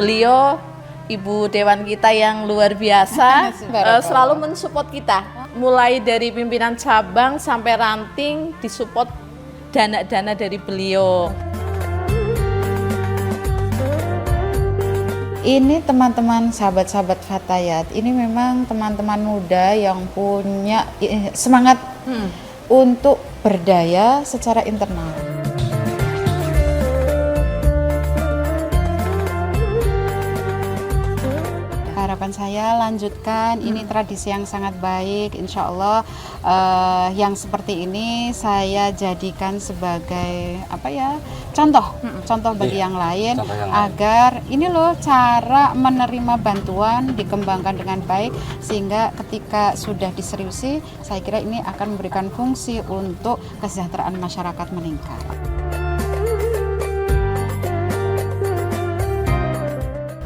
beliau Ibu Dewan kita yang luar biasa selalu mensupport kita, mulai dari pimpinan cabang sampai ranting disupport dana-dana dari beliau. Ini teman-teman sahabat-sahabat Fatayat, ini memang teman-teman muda yang punya semangat untuk berdaya secara internal. Harapan saya lanjutkan, ini tradisi yang sangat baik, insya Allah yang seperti ini saya jadikan sebagai contoh bagi yang lain, agar ini loh cara menerima bantuan dikembangkan dengan baik, sehingga ketika sudah diseriusi saya kira ini akan memberikan fungsi untuk kesejahteraan masyarakat meningkat.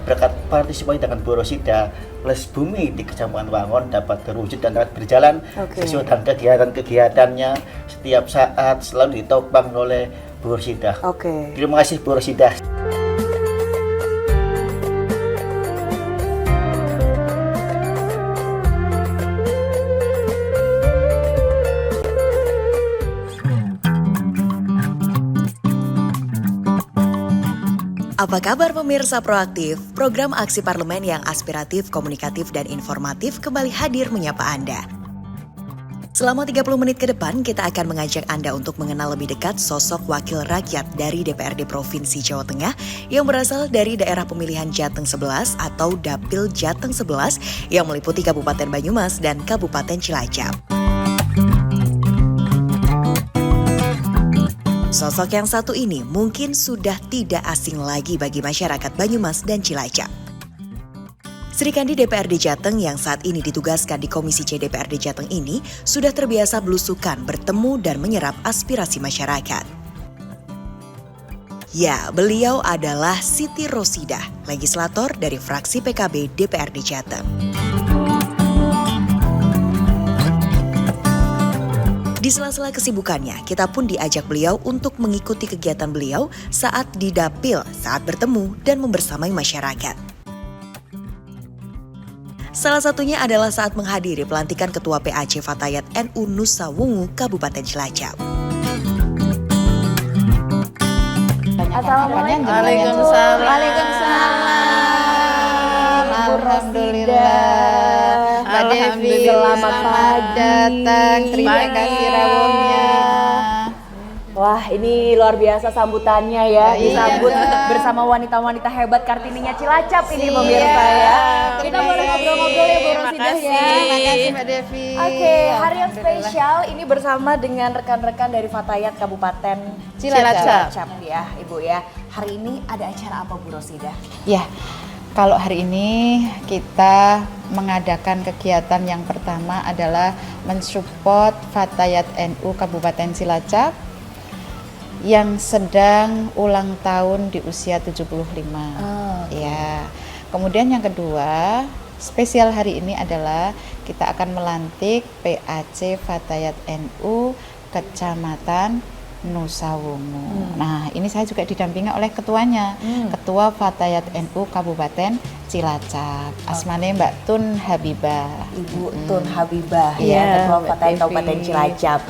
Berkat partisipasi dengan Bu Rosida, Les Bumi di Kecamatan Wangon dapat terwujud dan dapat berjalan sesuai dengan kegiatan-kegiatannya setiap saat selalu ditopang oleh Bu Rosida. Terima kasih Bu Rosida. Apa kabar pemirsa Proaktif? Program aksi parlemen yang aspiratif, komunikatif, dan informatif kembali hadir menyapa Anda. Selama 30 menit ke depan, kita akan mengajak Anda untuk mengenal lebih dekat sosok wakil rakyat dari DPRD Provinsi Jawa Tengah yang berasal dari daerah pemilihan Jateng 11 atau Dapil Jateng 11 yang meliputi Kabupaten Banyumas dan Kabupaten Cilacap. Sosok yang satu ini mungkin sudah tidak asing lagi bagi masyarakat Banyumas dan Cilacap. Sri Kandi DPRD Jateng yang saat ini ditugaskan di Komisi C DPRD Jateng ini sudah terbiasa belusukan, bertemu dan menyerap aspirasi masyarakat. Ya, beliau adalah Siti Rosidah, legislator dari fraksi PKB DPRD Jateng. Di sela-sela kesibukannya, kita pun diajak beliau untuk mengikuti kegiatan beliau saat di dapil, saat bertemu dan membersamai masyarakat. Salah satunya adalah saat menghadiri pelantikan Ketua PAC Fatayat NU Nusa Wungu, Kabupaten Cilacap. Assalamualaikum. Waalaikumsalam. Alhamdulillah. Mbak Devi, selamat datang. Terima kasih rawuhnya. Wah, ini luar biasa sambutannya ya. Disambut bersama wanita-wanita hebat Kartininya Cilacap ini pemirsa ya. Kita boleh ngobrol-ngobrol ya Bu Rosidah ya. Terima kasih Mbak Devi. Oke, hari yang spesial ini bersama dengan rekan-rekan dari Fatayat Kabupaten Cilacap ya Ibu ya. Hari ini ada acara apa Bu Rosidah? Ya, kalau hari ini kita mengadakan kegiatan yang pertama adalah mensupport Fatayat NU Kabupaten Cilacap yang sedang ulang tahun di usia 75. Ya. Kemudian yang kedua, spesial hari ini adalah kita akan melantik PAC Fatayat NU Kecamatan Nusa Wungu. Nah, ini saya juga didampingi oleh ketuanya, Ketua Fatayat NU Kabupaten Cilacap. Asmane Mbak Tun Habibah. Ibu Tun Habibah Iya, Ketua Mbak Fatayat Devi. Kabupaten Cilacap.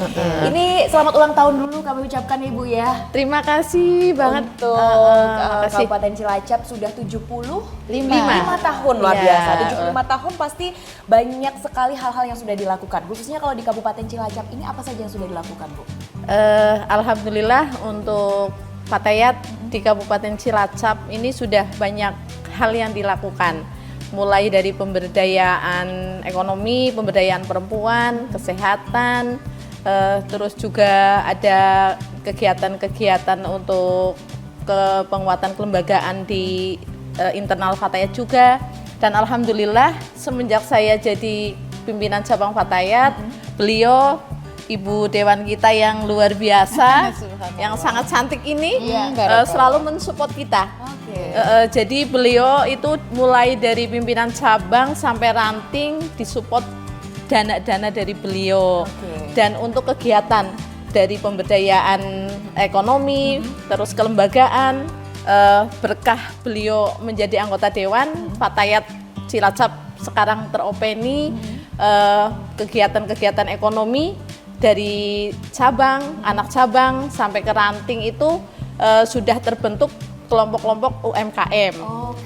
Ini selamat ulang tahun dulu kami ucapkan Ibu ya. Terima kasih banget Untuk kasih. Kabupaten Cilacap sudah 75 5 tahun luar Iya. biasa. 75 tahun pasti banyak sekali hal-hal yang sudah dilakukan. Khususnya kalau di Kabupaten Cilacap ini apa saja yang sudah dilakukan, Bu? Alhamdulillah untuk Fatayat di Kabupaten Cilacap ini sudah banyak hal yang dilakukan. Mulai dari pemberdayaan ekonomi, pemberdayaan perempuan, kesehatan, terus juga ada kegiatan-kegiatan untuk penguatan kelembagaan di internal Fatayat juga. Dan alhamdulillah semenjak saya jadi pimpinan cabang Fatayat, beliau Ibu Dewan kita yang luar biasa, yang sangat cantik ini selalu mensupport kita. Jadi beliau itu mulai dari pimpinan cabang sampai ranting disupport dana-dana dari beliau. Dan untuk kegiatan dari pemberdayaan ekonomi, terus kelembagaan, berkah beliau menjadi anggota dewan, Fatayat Cilacap sekarang teropeni kegiatan-kegiatan ekonomi dari cabang, anak cabang sampai ke ranting itu sudah terbentuk kelompok-kelompok UMKM.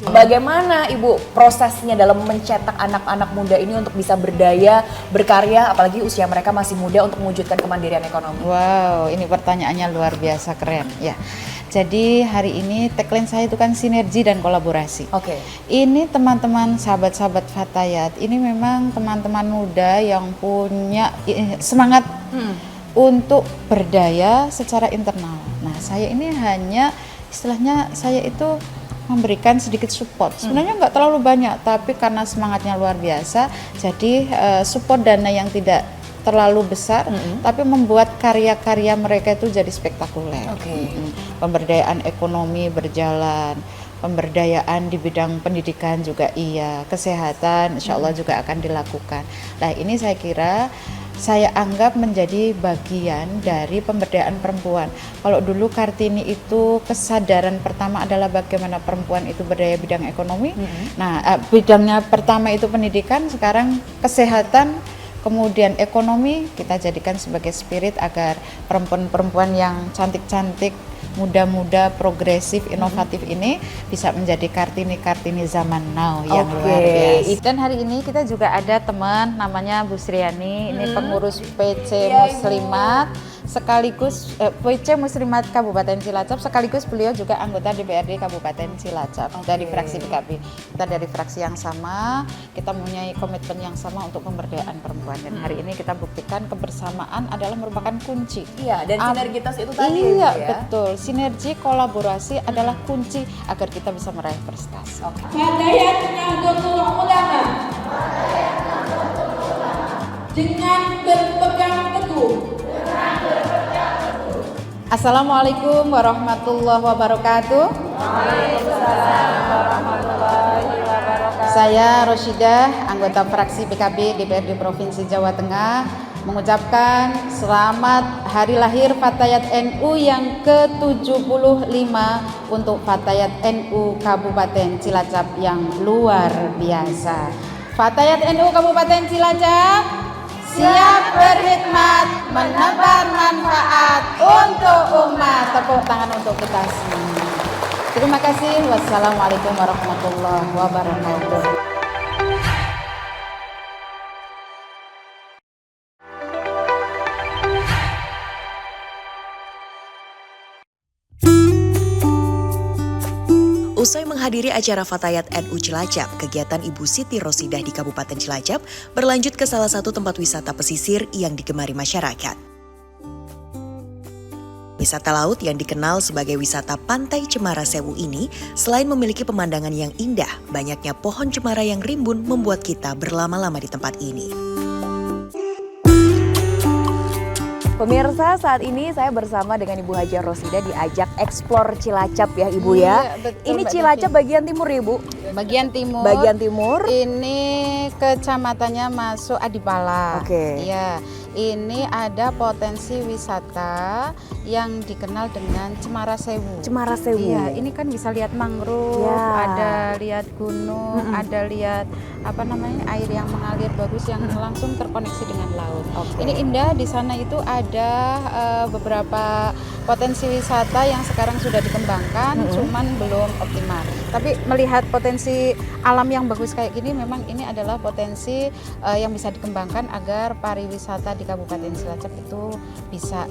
Bagaimana Ibu prosesnya dalam mencetak anak-anak muda ini untuk bisa berdaya, berkarya, apalagi usia mereka masih muda untuk mewujudkan kemandirian ekonomi? Wow, ini pertanyaannya luar biasa keren ya. Jadi hari ini tagline saya itu kan sinergi dan kolaborasi. Oke. Ini teman-teman sahabat-sahabat Fatayat, ini memang teman-teman muda yang punya semangat untuk berdaya secara internal. Nah, saya ini hanya istilahnya saya itu memberikan sedikit support. Sebenarnya nggak terlalu banyak, tapi karena semangatnya luar biasa, jadi support dana yang tidak terlalu besar, tapi membuat karya-karya mereka itu jadi spektakuler. Pemberdayaan ekonomi berjalan, pemberdayaan di bidang pendidikan juga iya, kesehatan insya Allah juga akan dilakukan. Nah ini saya kira saya anggap menjadi bagian dari pemberdayaan perempuan. Kalau dulu Kartini itu kesadaran pertama adalah bagaimana perempuan itu berdaya bidang ekonomi. Nah, bidangnya pertama itu pendidikan, sekarang kesehatan, kemudian ekonomi kita jadikan sebagai spirit agar perempuan-perempuan yang cantik-cantik, muda-muda, progresif, inovatif ini bisa menjadi Kartini-Kartini zaman now yang luar biasa. Dan hari ini kita juga ada teman namanya Bu Sriani, ini pengurus PC Muslimat, sekaligus PC Muslimat Kabupaten Cilacap, sekaligus beliau juga anggota DPRD Kabupaten Cilacap dari fraksi PKB. Kita dari fraksi yang sama, kita mempunyai komitmen yang sama untuk pemberdayaan perempuan. Dan hari ini kita buktikan kebersamaan adalah merupakan kunci. Iya, dan sinergitas itu tadi. Iya, ya? betul. Sinergi kolaborasi adalah kunci agar kita bisa meraih prestasi. Fatayat Nahdlatul Ulama dengan berpegang teguh. Assalamualaikum warahmatullahi wabarakatuh. Saya Roshidah, anggota fraksi PKB DPRD Provinsi Jawa Tengah, mengucapkan selamat hari lahir Fatayat NU yang ke-75 untuk Fatayat NU Kabupaten Cilacap yang luar biasa. Fatayat NU Kabupaten Cilacap siap berkhidmat menebar manfaat untuk umat. Tepuk tangan untuk kita semua. Terima kasih. Wassalamualaikum warahmatullahi wabarakatuh. Usai menghadiri acara Fatayat NU Cilacap, kegiatan Ibu Siti Rosidah di Kabupaten Cilacap berlanjut ke salah satu tempat wisata pesisir yang digemari masyarakat. Wisata laut yang dikenal sebagai wisata Pantai Cemara Sewu ini, selain memiliki pemandangan yang indah, banyaknya pohon cemara yang rimbun membuat kita berlama-lama di tempat ini. Pemirsa, saat ini saya bersama dengan Ibu Hajar Rosidah diajak eksplor Cilacap ya Ibu ya. Iya, betul, Ini Mbak Cilacap bagian timur ya Ibu? Bagian timur. Bagian timur. Ini kecamatannya masuk Adipala. Oke. Iya. Ini ada potensi wisata yang dikenal dengan Cemara Sewu. Cemara Sewu. Iya, ini kan bisa lihat mangrove, Ya. ada lihat gunung, ada lihat apa namanya air yang mengalir bagus yang langsung terkoneksi dengan laut. Ini indah. Di sana itu ada beberapa potensi wisata yang sekarang sudah dikembangkan, cuman belum optimal. Tapi melihat potensi alam yang bagus kayak gini, memang ini adalah potensi yang bisa dikembangkan agar pariwisata di Kabupaten Cilacap itu bisa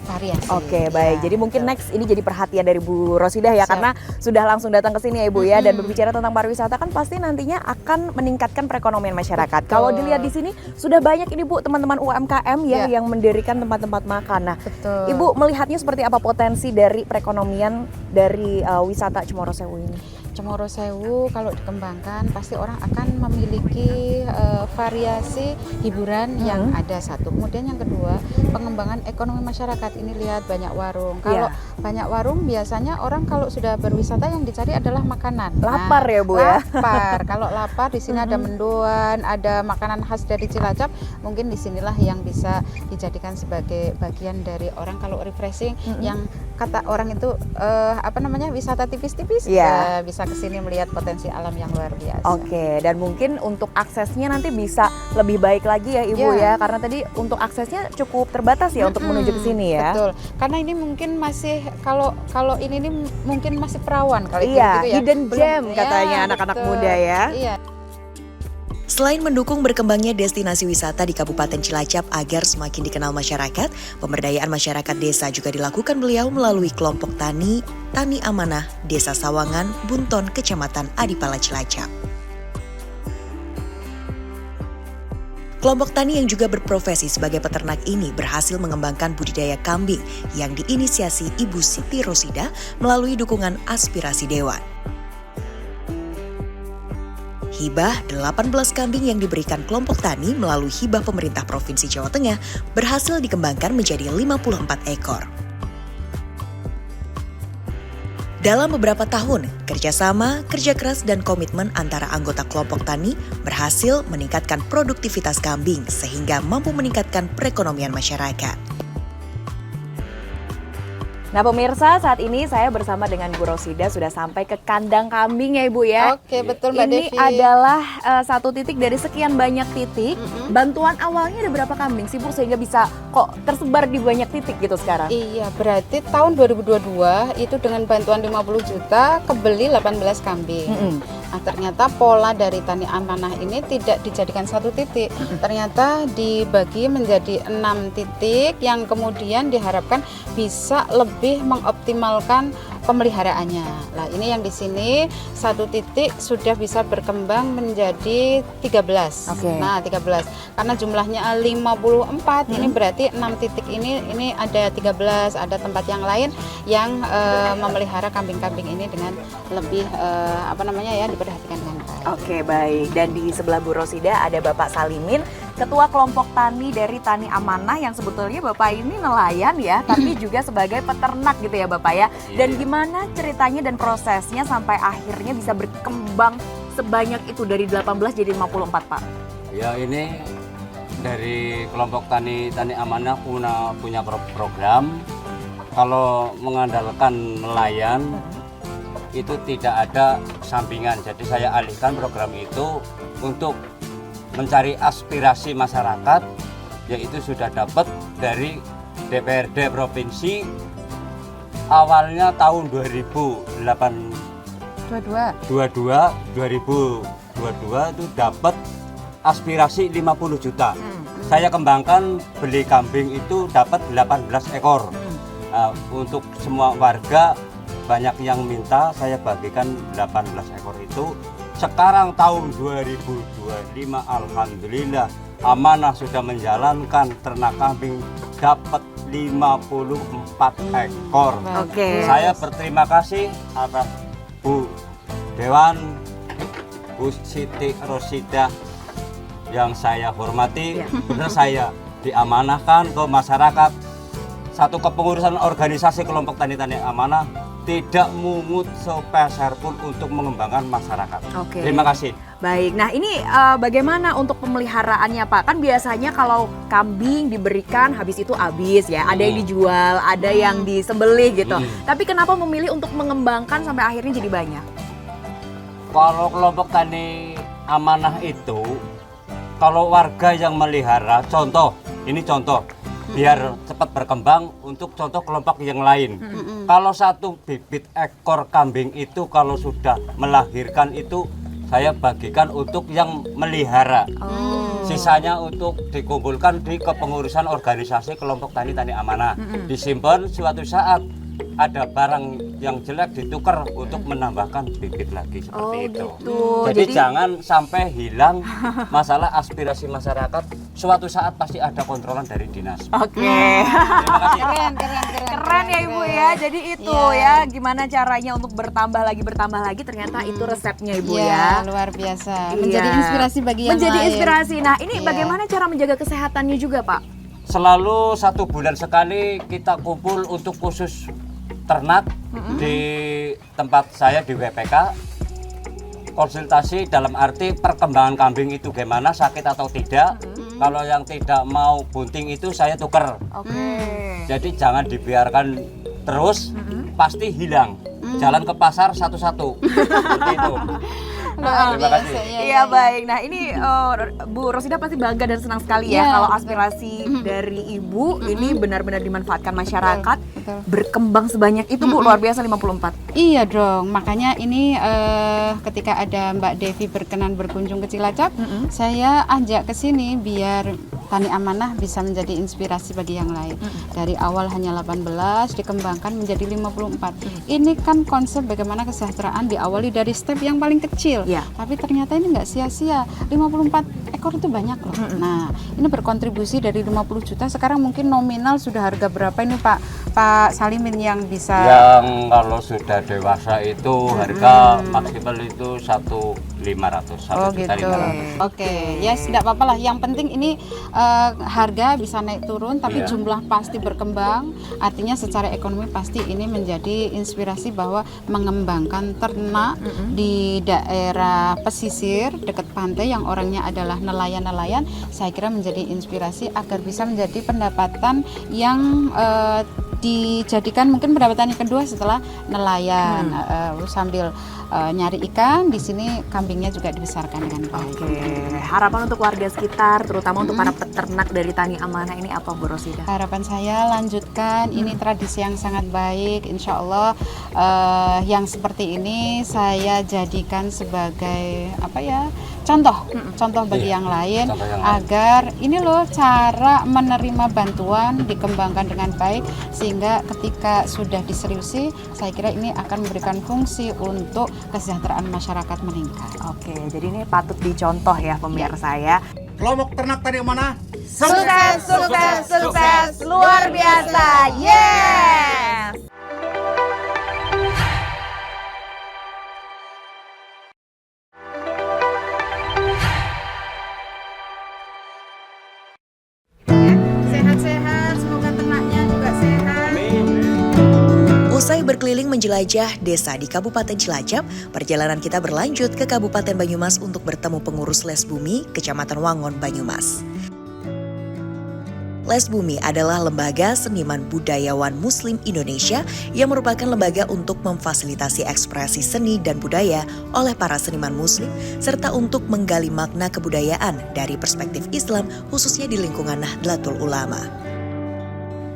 variasi. Oke, baik. Ya, Jadi mungkin betul. next ini jadi perhatian dari Bu Rosidah ya, Siap. karena sudah langsung datang ke sini ya Ibu ya, dan berbicara tentang pariwisata kan pasti nantinya akan meningkatkan perekonomian masyarakat. Betul. Kalau dilihat di sini sudah banyak ini Bu teman-teman UMKM ya yang mendirikan tempat-tempat makan. Nah, Betul. Ibu melihatnya seperti apa potensi dari perekonomian dari wisata Cemara Sewu ini? Cemoro Sewu kalau dikembangkan pasti orang akan memiliki variasi hiburan yang ada satu. Kemudian yang kedua, pengembangan ekonomi masyarakat. Ini lihat banyak warung. Kalau banyak warung biasanya orang kalau sudah berwisata yang dicari adalah makanan. Lapar ya Bu ya? Lapar. Kalau lapar di sini ada mendoan, ada makanan khas dari Cilacap. Mungkin disinilah yang bisa dijadikan sebagai bagian dari orang kalau refreshing yang kata orang itu wisata tipis-tipis. Bisa kesini melihat potensi alam yang luar biasa. Oke, dan mungkin untuk aksesnya nanti bisa lebih baik lagi ya Ibu ya, karena tadi untuk aksesnya cukup terbatas ya untuk menuju ke sini ya. Betul, karena ini mungkin masih kalau ini mungkin masih perawan kali iya, gitu ya. Hidden gem katanya anak-anak muda ya. Iya. Selain mendukung berkembangnya destinasi wisata di Kabupaten Cilacap agar semakin dikenal masyarakat, pemberdayaan masyarakat desa juga dilakukan beliau melalui kelompok Tani Amanah, Desa Sawangan, Bunton, Kecamatan Adipala Cilacap. Kelompok tani yang juga berprofesi sebagai peternak ini berhasil mengembangkan budidaya kambing yang diinisiasi Ibu Siti Rosida melalui dukungan aspirasi Dewan. Hibah 18 kambing yang diberikan kelompok tani melalui hibah pemerintah Provinsi Jawa Tengah berhasil dikembangkan menjadi 54 ekor. Dalam beberapa tahun, kerjasama, kerja keras, dan komitmen antara anggota kelompok tani berhasil meningkatkan produktivitas kambing sehingga mampu meningkatkan perekonomian masyarakat. Nah pemirsa, saat ini saya bersama dengan Bu Rosida sudah sampai ke kandang kambing ya Ibu ya. Oke, betul Mbak Ini Devi. adalah satu titik dari sekian banyak titik. Bantuan awalnya ada berapa kambing sih Bu sehingga bisa kok tersebar di banyak titik gitu sekarang? Iya, berarti tahun 2022 itu dengan bantuan 50 juta kebeli 18 kambing. Nah, ternyata pola dari Tani Amanah ini tidak dijadikan satu titik. Ternyata dibagi menjadi 6 titik yang kemudian diharapkan bisa lebih mengoptimalkan pemeliharaannya. Nah, ini yang di sini satu titik sudah bisa berkembang menjadi 13. Oke. Nah, 13. Karena jumlahnya 54, ini berarti 6 titik ini ada 13, ada tempat yang lain yang memelihara kambing-kambing ini dengan lebih diperhatikan dengan baik. Oke baik, dan di sebelah Bu Rosida ada Bapak Salimin, Ketua Kelompok Tani dari Tani Amanah yang sebetulnya Bapak ini nelayan ya, tapi juga sebagai peternak gitu ya Bapak ya. Dan gimana ceritanya dan prosesnya sampai akhirnya bisa berkembang sebanyak itu dari 18 jadi 54 Pak? Ya ini dari kelompok Tani Amanah punya program. Kalau mengandalkan nelayan itu tidak ada sampingan. Jadi saya alihkan program itu untuk mencari aspirasi masyarakat, yaitu sudah dapat dari DPRD Provinsi awalnya tahun 2022 itu dapat aspirasi 50 juta. Saya kembangkan beli kambing itu dapat 18 ekor. Untuk semua warga banyak yang minta, saya bagikan 18 ekor itu. Sekarang tahun 2025 alhamdulillah Amanah sudah menjalankan ternak kambing dapat 54 ekor. Oke. Saya berterima kasih atas Bu Dewan, Bu Siti Rosida yang saya hormati. Benar saya diamanahkan ke masyarakat. Satu kepengurusan organisasi kelompok Tani Amanah tidak mungut sepeser pun untuk mengembangkan masyarakat. Oke. Terima kasih. Baik, nah ini bagaimana untuk pemeliharaannya Pak? Kan biasanya kalau kambing diberikan habis itu habis ya, ada yang dijual, ada yang disembelih gitu. Tapi kenapa memilih untuk mengembangkan sampai akhirnya jadi banyak? Kalau kelompok Tani Amanah itu, kalau warga yang melihara, ini contoh, biar cepat berkembang untuk contoh kelompok yang lain. Kalau satu bibit ekor kambing itu kalau sudah melahirkan itu saya bagikan untuk yang melihara. Sisanya untuk dikumpulkan di kepengurusan organisasi kelompok Tani Amanah. Disimpan suatu saat ada barang yang jelek ditukar untuk menambahkan bibit lagi seperti itu. Gitu. Jadi jangan sampai hilang masalah aspirasi masyarakat. Suatu saat pasti ada kontrolan dari dinas. Oke. Terima kasih. Keren keren ya Ibu ya. Jadi itu ya gimana caranya untuk bertambah lagi ternyata itu resepnya Ibu ya. Luar biasa. Iya. Menjadi inspirasi bagi yang Menjadi lain. inspirasi. Nah, ini Iya. bagaimana cara menjaga kesehatannya juga, Pak? Selalu 1 bulan sekali kita kumpul untuk khusus ternak di tempat saya di WPK. Konsultasi dalam arti perkembangan kambing itu gimana, sakit atau tidak. Kalau yang tidak mau bunting itu saya tuker. Oke. Jadi jangan dibiarkan terus, pasti hilang. Jalan ke pasar satu-satu. Seperti itu. Luar Terima kasih. biasa, Iya baik. Nah ini Bu Rosida pasti bangga dan senang sekali ya Iya. kalau aspirasi dari Ibu ini benar-benar dimanfaatkan masyarakat, betul. berkembang sebanyak itu Bu, luar biasa 54. Iya dong, makanya ini ketika ada Mbak Devi berkenan berkunjung ke Cilacap, saya ajak ke sini biar Tani Amanah bisa menjadi inspirasi bagi yang lain. Dari awal hanya 18 dikembangkan menjadi 54. Ini kan konsep bagaimana kesejahteraan diawali dari step yang paling kecil. Iya. Tapi ternyata ini nggak sia-sia. 54 ekor itu banyak loh. Nah, ini berkontribusi dari 50 juta. Sekarang mungkin nominal sudah harga berapa ini Pak Salimin yang bisa Yang kalau sudah dewasa itu harga maksimal itu 1.500, 1.500.000. Oke, yes, tidak apa-apa lah. Yang penting ini harga bisa naik turun, tapi Iya. jumlah pasti berkembang. Artinya secara ekonomi pasti ini menjadi inspirasi bahwa mengembangkan ternak di daerah pesisir dekat pantai yang orangnya adalah nelayan-nelayan. Saya kira menjadi inspirasi agar bisa menjadi pendapatan yang dijadikan mungkin pendapatan yang kedua setelah nelayan sambil nyari ikan. Di sini kambingnya juga dibesarkan dengan baik. Oke, harapan untuk warga sekitar, terutama untuk para peternak dari Tani Amanah ini apa Bu Rosida? Harapan saya lanjutkan, ini tradisi yang sangat baik. Insya Allah yang seperti ini saya jadikan sebagai contoh bagi yang lain, contoh yang lain. agar ini loh cara menerima bantuan dikembangkan dengan baik, sehingga ketika sudah diseriusi saya kira ini akan memberikan fungsi untuk kesejahteraan masyarakat meningkat. Oke, jadi ini patut dicontoh ya pemirsa ya. Kelompok ternak Tani Amanah Sukses, sukses, sukses, luar biasa, yes! Sehat-sehat, semoga ternaknya juga sehat. Usai berkeliling menjelajah desa di Kabupaten Cilacap, perjalanan kita berlanjut ke Kabupaten Banyumas untuk bertemu pengurus Les Bumi, Kecamatan Wangon, Banyumas. Les Bumi adalah lembaga seniman budayawan Muslim Indonesia yang merupakan lembaga untuk memfasilitasi ekspresi seni dan budaya oleh para seniman Muslim, serta untuk menggali makna kebudayaan dari perspektif Islam, khususnya di lingkungan Nahdlatul Ulama.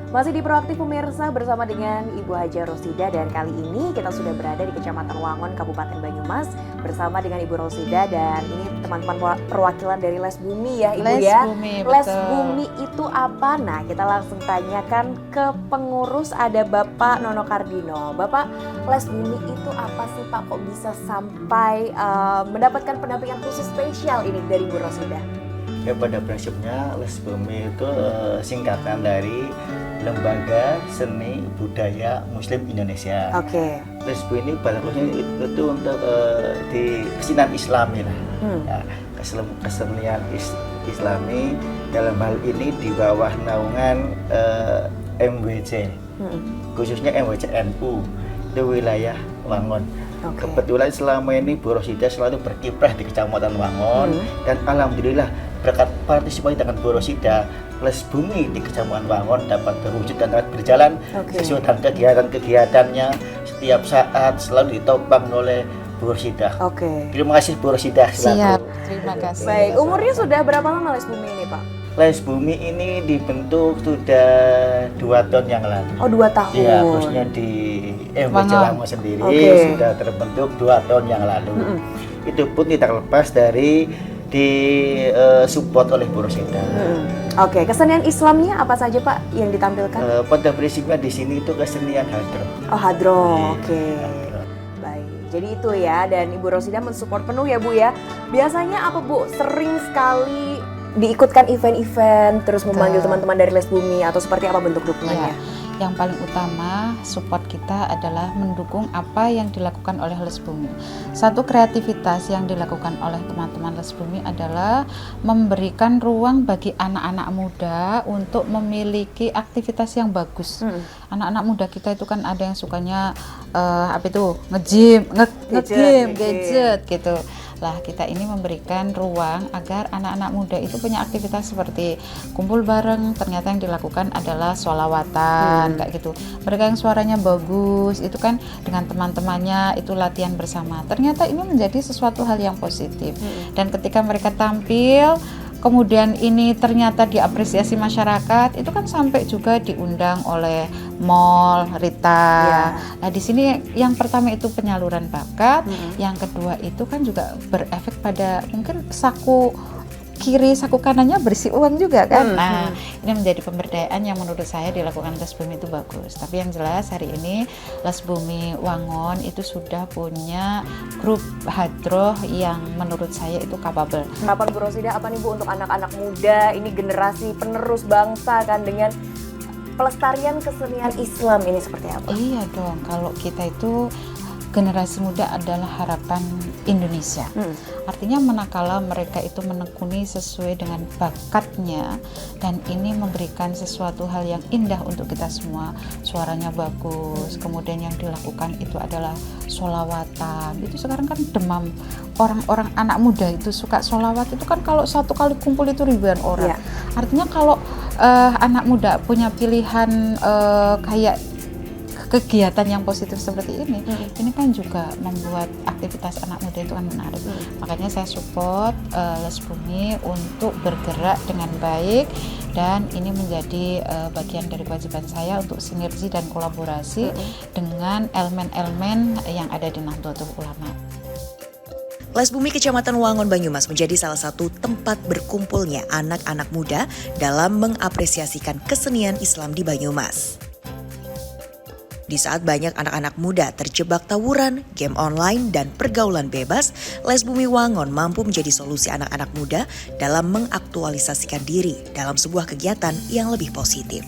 Masih di Proaktif pemirsa bersama dengan Ibu Haja Rosida, dan kali ini kita sudah berada di Kecamatan Wangon, Kabupaten Banyumas bersama dengan Ibu Rosida, dan ini teman-teman perwakilan dari Les Bumi ya Ibu Les ya. Bumi, Les betul. Bumi itu apa? Nah, kita langsung tanyakan ke pengurus, ada Bapak Nono Kardino. Bapak, Les Bumi itu apa sih Pak? Kok bisa sampai mendapatkan pendampingan khusus spesial ini dari Ibu Rosida? Ya, pada prinsipnya Les Bumi itu singkatan dari Lembaga Seni Budaya Muslim Indonesia. Oke. Les Bumi ini pada prinsipnya itu untuk di kesenian Islami lah. Ya, kesenian Islami dalam hal ini di bawah naungan MWC, khususnya MWC NU itu wilayah Wangon. Oke. Kebetulan selama ini Bu Rosida selalu berkiprah di Kecamatan Wangon, dan alhamdulillah berkat partisipasi dengan Bu Rosida, Les Bumi di Kecamatan Wangon dapat terwujud dan dapat berjalan sesuai dengan kegiatan-kegiatannya setiap saat selalu ditopang oleh Bu Rosida. Oke. Terima kasih Bu Rosida. Siap, terima kasih. Baik, umurnya sudah berapa lama Les Bumi ini Pak? Les Bumi ini dibentuk sudah 2 tahun yang lalu. Oh, 2 tahun. Ya, khususnya di MWC Wangon. Wangon sendiri Oke. sudah terbentuk 2 tahun yang lalu. Itu pun tidak lepas dari support oleh Bu Rosida. Oke, kesenian Islamnya apa saja Pak yang ditampilkan? Pada prinsipnya di sini itu kesenian hadroh. Oh, hadroh. Oke. Hadroh. Baik. Jadi itu ya, dan Ibu Rosida mensupport penuh ya Bu ya. Biasanya apa Bu? Sering sekali diikutkan event-event, terus memanggil teman-teman dari Les Bumi, atau seperti apa bentuk dukungannya? yang paling utama support kita adalah mendukung apa yang dilakukan oleh Les Bumi. Satu kreativitas yang dilakukan oleh teman-teman Les Bumi adalah memberikan ruang bagi anak-anak muda untuk memiliki aktivitas yang bagus. Anak-anak muda kita itu kan ada yang sukanya nge-gym, gadget gitu. Lah kita ini memberikan ruang agar anak-anak muda itu punya aktivitas seperti kumpul bareng. Ternyata yang dilakukan adalah sholawatan kayak gitu. Mereka yang suaranya bagus itu kan dengan teman-temannya itu latihan bersama. Ternyata ini menjadi sesuatu hal yang positif. Dan ketika mereka tampil kemudian ini ternyata diapresiasi masyarakat, itu kan sampai juga diundang oleh Mall, Rita. Nah di sini yang pertama itu penyaluran bakat, yang kedua itu kan juga berefek pada mungkin saku kiri saku kanannya berisi uang juga kan. Nah ini menjadi pemberdayaan yang menurut saya dilakukan Les Bumi itu bagus. Tapi yang jelas hari ini Les Bumi Wangon itu sudah punya grup hadroh yang menurut saya itu capable. Harapan Bu Rosida apa nih Bu untuk anak-anak muda, ini generasi penerus bangsa kan, dengan pelestarian kesenian Islam ini seperti apa? Iya dong, kalau kita itu generasi muda adalah harapan Indonesia. Artinya manakala mereka itu menekuni sesuai dengan bakatnya dan ini memberikan sesuatu hal yang indah untuk kita semua. Suaranya bagus, kemudian yang dilakukan itu adalah sholawatan. Itu sekarang kan demam orang-orang anak muda itu suka sholawat. Itu kan kalau satu kali kumpul itu ribuan orang. Artinya kalau anak muda punya pilihan kayak kegiatan yang positif seperti ini kan juga membuat aktivitas anak muda itu kan menarik. Makanya saya support Les Bumi untuk bergerak dengan baik, dan ini menjadi bagian dari kewajiban saya untuk sinergi dan kolaborasi dengan elemen-elemen yang ada di Nahdlatul Ulama. Les Bumi Kecamatan Wangon Banyumas menjadi salah satu tempat berkumpulnya anak-anak muda dalam mengapresiasikan kesenian Islam di Banyumas. Di saat banyak anak-anak muda terjebak tawuran, game online, dan pergaulan bebas, Les Bumi Wangon mampu menjadi solusi anak-anak muda dalam mengaktualisasikan diri dalam sebuah kegiatan yang lebih positif.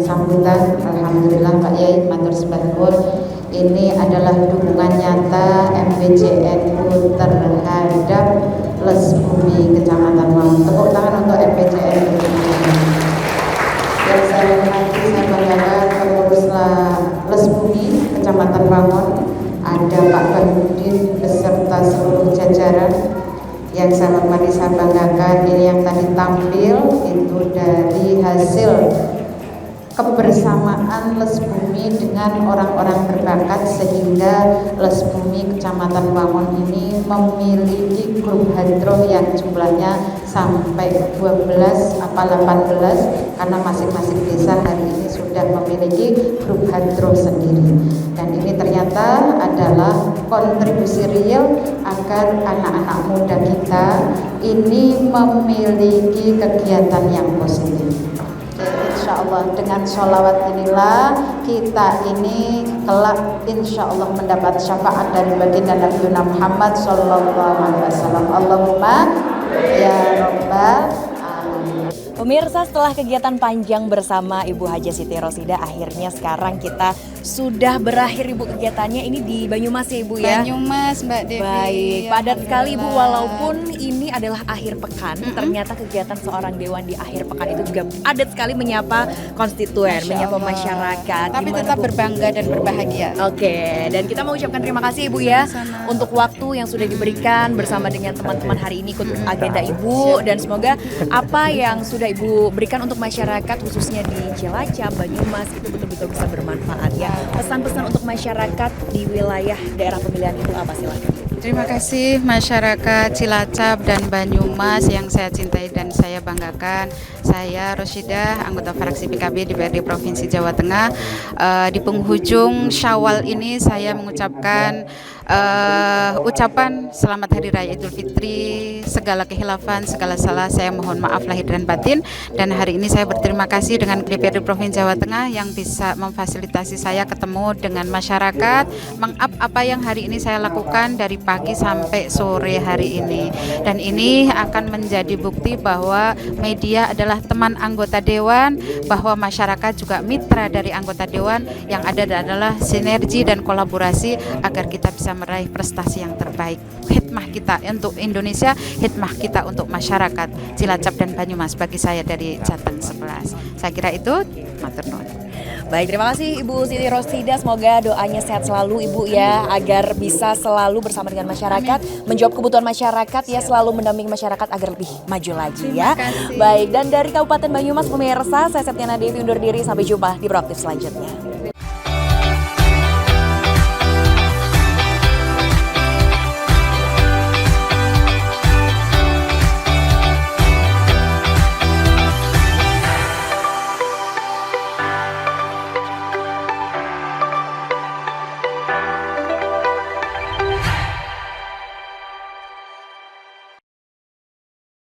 sambutan. Alhamdulillah Pak Yai matur sembahun. Ini adalah dukungan nyata MPJNU terhadap Les Bumi Kecamatan Wangon. Tepuk tangan untuk MPJNU. Yang saya hormati, saya banggakan pengurus Les Bumi Kecamatan Wangon, ada Pak Bahudin beserta seluruh jajaran. Yang saya hormati, saya banggakan ini yang tadi tampil itu dari hasil kebersamaan Les Bumi dengan orang-orang berbakat, sehingga Les Bumi Kecamatan Wangon ini memiliki grup hydro yang jumlahnya sampai 12 apa 18, karena masing-masing desa hari ini sudah memiliki grup hydro sendiri. Dan ini ternyata adalah kontribusi real agar anak-anak muda kita ini memiliki kegiatan yang positif. Insya Allah dengan sholawat inilah kita ini kelak insya Allah mendapat syafaat dari baginda Nabi Muhammad Sallallahu Alaihi Wasallam. Allahumma ya Rabbal alamin. Pemirsa, setelah kegiatan panjang bersama Ibu Haja Siti Rosida, akhirnya sekarang kita sudah berakhir Ibu kegiatannya ini di Banyumas ya Ibu ya? Banyumas Mbak Devi. Baik, padat sekali Ibu, walaupun ini adalah akhir pekan, ternyata kegiatan seorang dewan di akhir pekan itu juga padat sekali menyapa konstituen, menyapa masyarakat. Tapi Gimana, tetap Bu? berbangga dan berbahagia. Oke, dan kita mau ucapkan terima kasih Ibu ya untuk waktu yang sudah diberikan bersama dengan teman-teman hari ini ikut agenda Ibu, dan semoga apa yang sudah Ibu berikan untuk masyarakat khususnya di Cilacap, Banyumas itu betul-betul bisa bermanfaat ya. Pesan-pesan untuk masyarakat di wilayah daerah pemilihan Ibu apa, silakan. Terima kasih masyarakat Cilacap dan Banyumas yang saya cintai dan saya banggakan. Saya Rosida, anggota fraksi PKB DPRD Provinsi Jawa Tengah. Di penghujung Syawal ini saya mengucapkan ucapan selamat Hari Raya Idul Fitri, segala kehilafan, segala salah saya mohon maaf lahir dan batin. Dan hari ini saya berterima kasih dengan DPRD Provinsi Jawa Tengah yang bisa memfasilitasi saya ketemu dengan masyarakat, meng-up apa yang hari ini saya lakukan dari pagi sampai sore hari ini. Dan ini akan menjadi bukti bahwa media adalah teman anggota dewan, bahwa masyarakat juga mitra dari anggota dewan, yang ada adalah sinergi dan kolaborasi agar kita bisa meraih prestasi yang terbaik. Hikmah kita untuk Indonesia, hikmah kita untuk masyarakat Cilacap dan Banyumas bagi saya dari Jateng 11. Saya kira itu, matur nuwun. Baik, terima kasih Ibu Siti Rosida. Semoga doanya sehat selalu Ibu ya, agar bisa selalu bersama dengan masyarakat, menjawab kebutuhan masyarakat ya, selalu mendampingi masyarakat agar lebih maju lagi ya. Baik, dan dari Kabupaten Banyumas pemirsa, saya Septiana Devi undur diri, sampai jumpa di Proaktif selanjutnya.